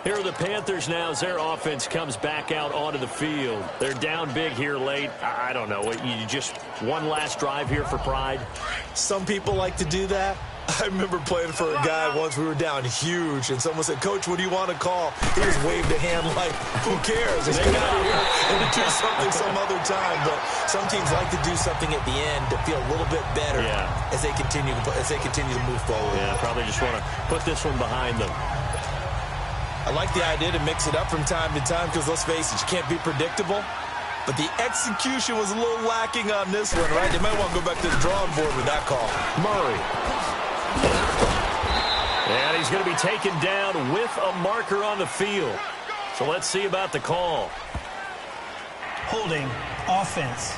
Here are the Panthers now as their offense comes back out onto the field. They're down big here late. I don't know. You just one last drive here for pride? Some people like to do that. I remember playing for a guy once. We were down huge, and someone said, Coach, what do you want to call? He just waved a hand like, who cares? Let's get out of here and do something some other time. But some teams like to do something at the end to feel a little bit better as they continue to move forward. Yeah, probably just want to put this one behind them. I like the idea to mix it up from time to time because, let's face it, you can't be predictable. But the execution was a little lacking on this one, right? They might want to go back to the drawing board with that call. Murray. And he's going to be taken down with a marker on the field. So let's see about the call. Holding offense.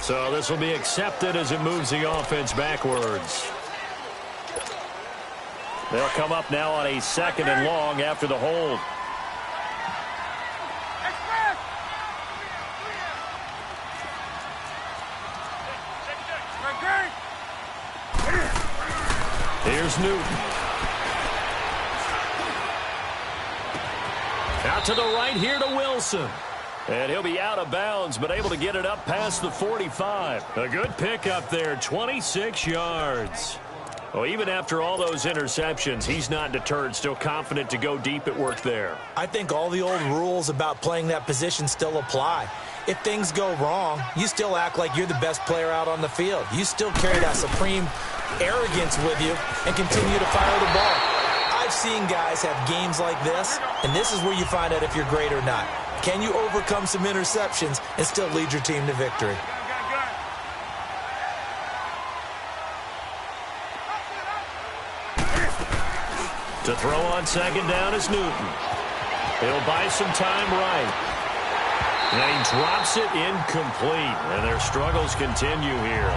So this will be accepted as it moves the offense backwards. They'll come up now on a 2nd and long after the hold. Here's Newton. Out to the right here to Wilson. And he'll be out of bounds, but able to get it up past the 45. A good pickup there, 26 yards. Well, even after all those interceptions, he's not deterred, still confident to go deep at work there. I think all the old rules about playing that position still apply. If things go wrong, you still act like you're the best player out on the field. You still carry that supreme arrogance with you and continue to fire the ball. I've seen guys have games like this, and this is where you find out if you're great or not. Can you overcome some interceptions and still lead your team to victory? To throw on 2nd down is Newton. He'll buy some time right. And he drops it incomplete. And their struggles continue here.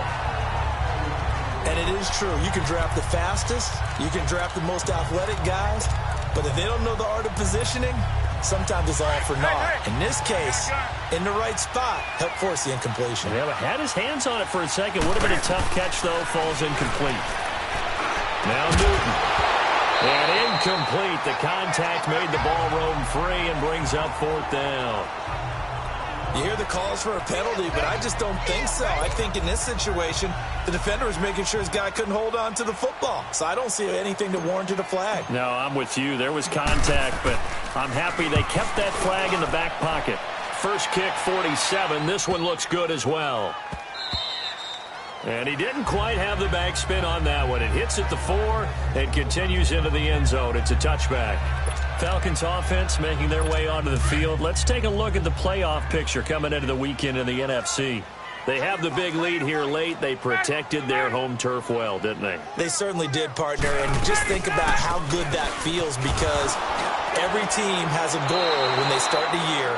And it is true. You can draft the fastest. You can draft the most athletic guys. But if they don't know the art of positioning, sometimes it's all for naught. In this case, in the right spot, helped force the incompletion. Yeah, but had his hands on it for a second. Would have been a tough catch, though. Falls incomplete. Now Newton. And incomplete. The contact made the ball roam free and brings up 4th down. You hear the calls for a penalty, but I just don't think so. I think in this situation, the defender was making sure his guy couldn't hold on to the football. So I don't see anything that warranted a flag. No, I'm with you. There was contact, but I'm happy they kept that flag in the back pocket. First kick, 47. This one looks good as well. And he didn't quite have the backspin on that one. It hits at the 4 and continues into the end zone. It's a touchback. Falcons offense making their way onto the field. Let's take a look at the playoff picture coming into the weekend in the NFC. They have the big lead here late. They protected their home turf well, didn't they? They certainly did, partner. And just think about how good that feels, because every team has a goal when they start the year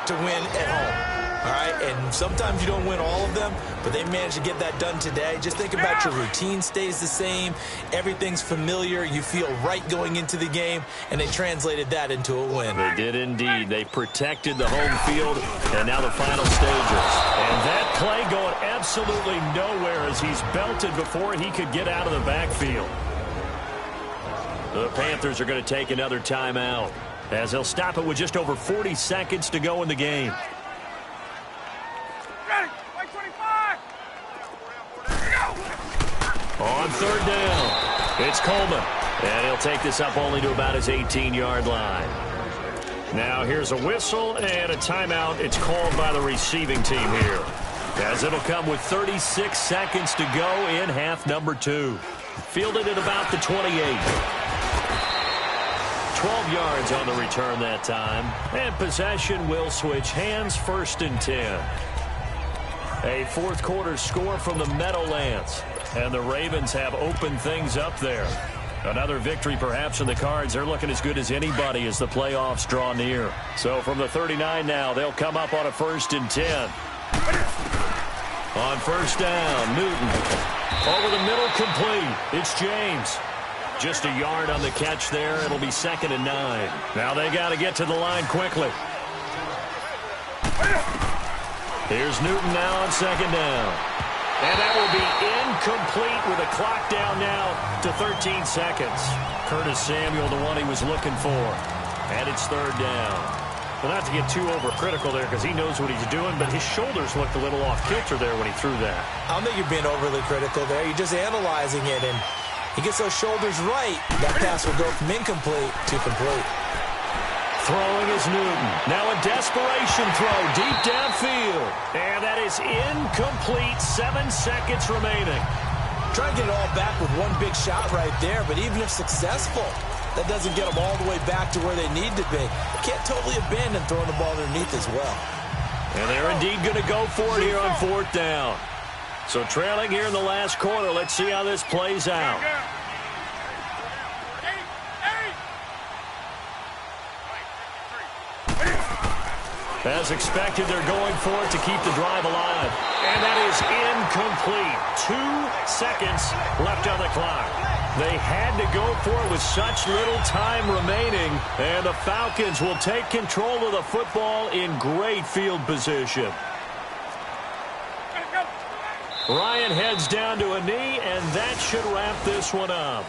to win at home. All right, and sometimes you don't win all of them, but they managed to get that done today. Just think about your routine stays the same. Everything's familiar. You feel right going into the game, and they translated that into a win. They did indeed. They protected the home field, and now the final stages. And that play going absolutely nowhere as he's belted before he could get out of the backfield. The Panthers are going to take another timeout as they'll stop it with just over 40 seconds to go in the game. On 3rd down, it's Coleman. And he'll take this up only to about his 18-yard line. Now here's a whistle and a timeout. It's called by the receiving team here, as it'll come with 36 seconds to go in half number 2. Fielded at about the 28. 12 yards on the return that time. And possession will switch hands, 1st and 10. A 4th quarter score from the Meadowlands. And the Ravens have opened things up there. Another victory perhaps in the cards. They're looking as good as anybody as the playoffs draw near. So from the 39 now, they'll come up on a 1st and 10. On 1st down, Newton. Over the middle, complete. It's James. Just a yard on the catch there. It'll be 2nd and 9. Now they got to get to the line quickly. Here's Newton now on 2nd down. And that will be incomplete with a clock down now to 13 seconds. Curtis Samuel, the one he was looking for. And it's 3rd down. Well, not to get too overcritical there because he knows what he's doing, but his shoulders looked a little off kilter there when he threw that. I don't think you're being overly critical there. You're just analyzing it, and he gets those shoulders right. That pass will go from incomplete to complete. Throwing is Newton. Now a desperation throw deep downfield. And that is incomplete. 7 seconds remaining. Trying to get it all back with one big shot right there, but even if successful, that doesn't get them all the way back to where they need to be. They can't totally abandon throwing the ball underneath as well. And they're indeed going to go for it here on 4th down. So trailing here in the last quarter. Let's see how this plays out. As expected, they're going for it to keep the drive alive. And that is incomplete. 2 seconds left on the clock. They had to go for it with such little time remaining. And the Falcons will take control of the football in great field position. Ryan heads down to a knee, and that should wrap this one up.